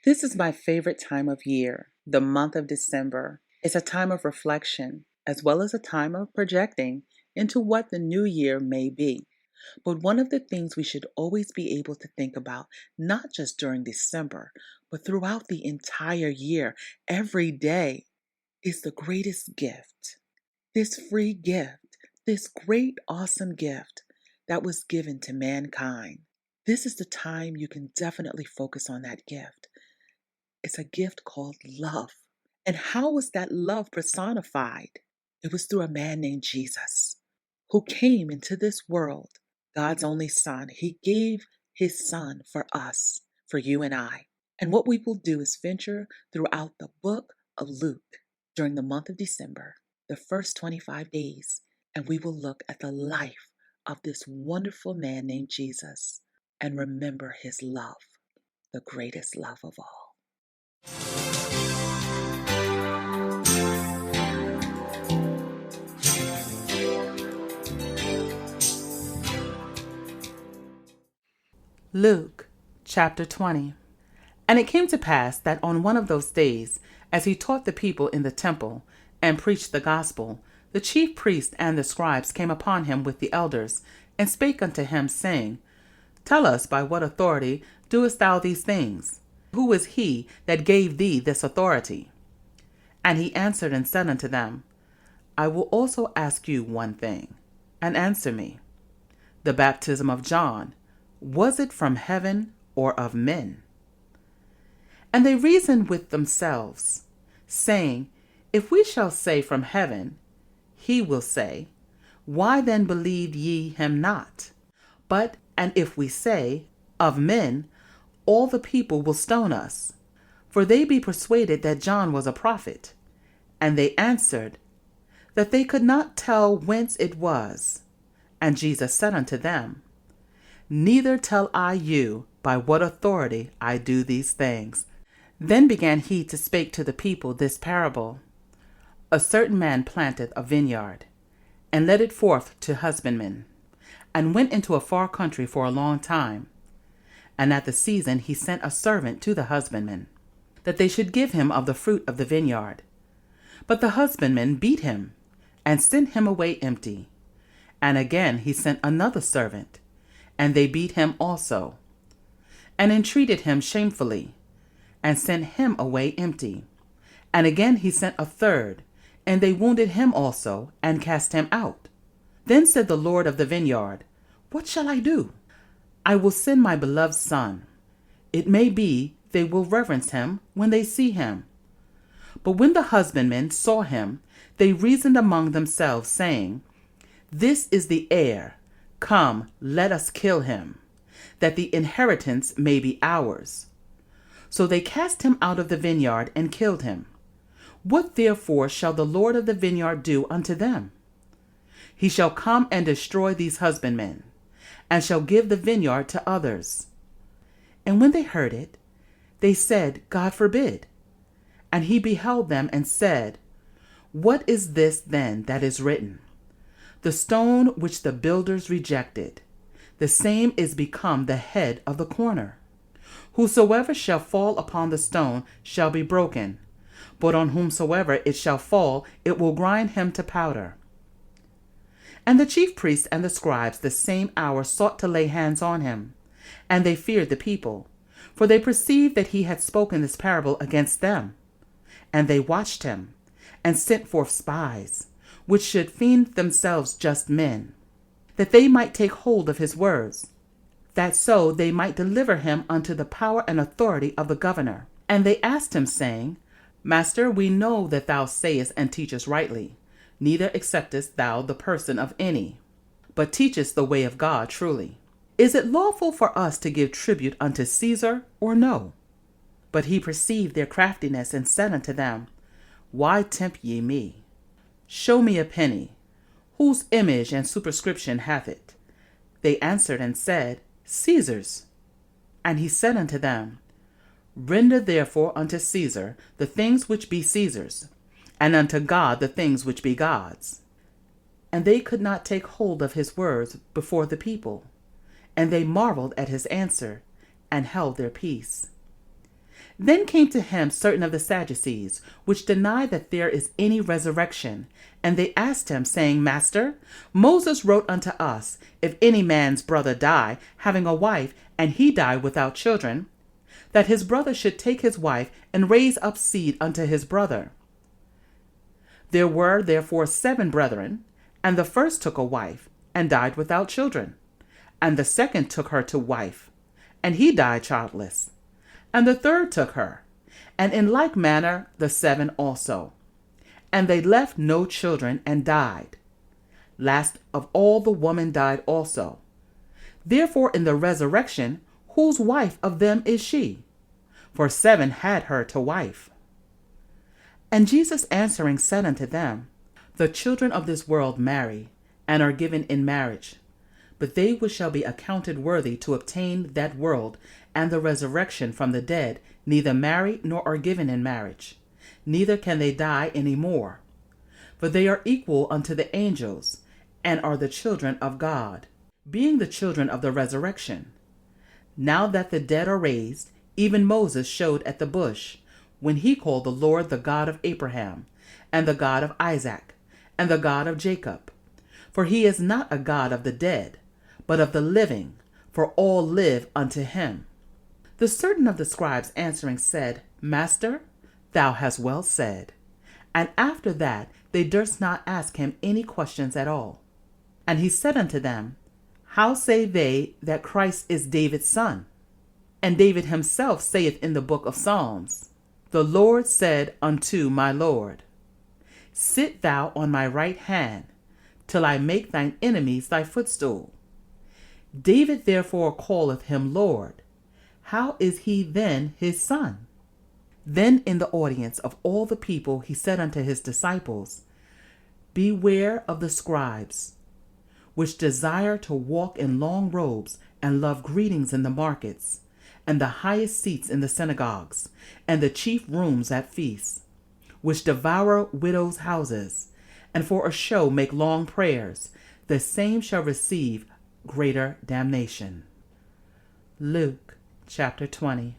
This is my favorite time of year, the month of December. It's a time of reflection, as well as a time of projecting into what the new year may be. But one of the things we should always be able to think about, not just during December, but throughout the entire year, every day, is the greatest gift. This free gift, this great, awesome gift that was given to mankind. This is the time you can definitely focus on that gift. It's a gift called love. And how was that love personified? It was through a man named Jesus who came into this world, God's only Son. He gave his Son for us, for you and I. And what we will do is venture throughout the book of Luke during the month of December, the first 25 days, and we will look at the life of this wonderful man named Jesus and remember his love, the greatest love of all. Luke chapter 20. And it came to pass that on one of those days, as he taught the people in the temple and preached the gospel, the chief priests and the scribes came upon him with the elders, and spake unto him, saying, Tell us, by what authority doest thou these things? Who is he that gave thee this authority? And he answered and said unto them, I will also ask you one thing, and answer me. The baptism of John, was it from heaven or of men? And they reasoned with themselves, saying, If we shall say from heaven, he will say, Why then believe ye him not? And if we say, Of men, all the people will stone us, for they be persuaded that John was a prophet. And they answered, that they could not tell whence it was. And Jesus said unto them, Neither tell I you by what authority I do these things. Then began he to speak to the people this parable. A certain man planted a vineyard, and led it forth to husbandmen, and went into a far country for a long time. And at the season he sent a servant to the husbandmen, that they should give him of the fruit of the vineyard. But the husbandmen beat him, and sent him away empty. And again he sent another servant, and they beat him also, and entreated him shamefully, and sent him away empty. And again he sent a third, and they wounded him also, and cast him out. Then said the Lord of the vineyard, What shall I do? I will send my beloved son. It may be they will reverence him when they see him. But when the husbandmen saw him, they reasoned among themselves, saying, This is the heir. Come, let us kill him, that the inheritance may be ours. So they cast him out of the vineyard and killed him. What therefore shall the Lord of the vineyard do unto them? He shall come and destroy these husbandmen, and shall give the vineyard to others. And when they heard it, they said, God forbid. And he beheld them and said, What is this then that is written? The stone which the builders rejected, the same is become the head of the corner. Whosoever shall fall upon the stone shall be broken, but on whomsoever it shall fall, it will grind him to powder. And the chief priests and the scribes the same hour sought to lay hands on him, and they feared the people, for they perceived that he had spoken this parable against them. And they watched him, and sent forth spies, which should feign themselves just men, that they might take hold of his words, that so they might deliver him unto the power and authority of the governor. And they asked him, saying, Master, we know that thou sayest and teachest rightly, neither acceptest thou the person of any, but teachest the way of God truly. Is it lawful for us to give tribute unto Caesar, or no? But he perceived their craftiness, and said unto them, Why tempt ye me? Show me a penny. Whose image and superscription hath it? They answered and said, Caesar's. And he said unto them, Render therefore unto Caesar the things which be Caesar's, and unto God the things which be God's. And they could not take hold of his words before the people, and they marveled at his answer, and held their peace. Then came to him certain of the Sadducees, which deny that there is any resurrection. And they asked him, saying, Master, Moses wrote unto us, if any man's brother die, having a wife, and he die without children, that his brother should take his wife, and raise up seed unto his brother. There were therefore 7 brethren, and the first took a wife, and died without children. And the second took her to wife, and he died childless. And the third took her, and in like manner the 7 also. And they left no children, and died. Last of all the woman died also. Therefore in the resurrection, whose wife of them is she? For 7 had her to wife. And Jesus answering said unto them, The children of this world marry, and are given in marriage. But they which shall be accounted worthy to obtain that world and the resurrection from the dead neither marry nor are given in marriage, neither can they die any more. For they are equal unto the angels, and are the children of God, being the children of the resurrection. Now that the dead are raised, even Moses showed at the bush, when he called the Lord the God of Abraham, and the God of Isaac, and the God of Jacob. For he is not a God of the dead, but of the living, for all live unto him. The certain of the scribes answering said, Master, thou hast well said. And after that they durst not ask him any questions at all. And he said unto them, How say they that Christ is David's son? And David himself saith in the book of Psalms, The Lord said unto my Lord, Sit thou on my right hand, till I make thine enemies thy footstool. David therefore calleth him Lord. How is he then his son? Then in the audience of all the people he said unto his disciples, Beware of the scribes, which desire to walk in long robes, and love greetings in the markets, and the highest seats in the synagogues, and the chief rooms at feasts, which devour widows' houses, and for a show make long prayers. The same shall receive greater damnation. Luke chapter 20.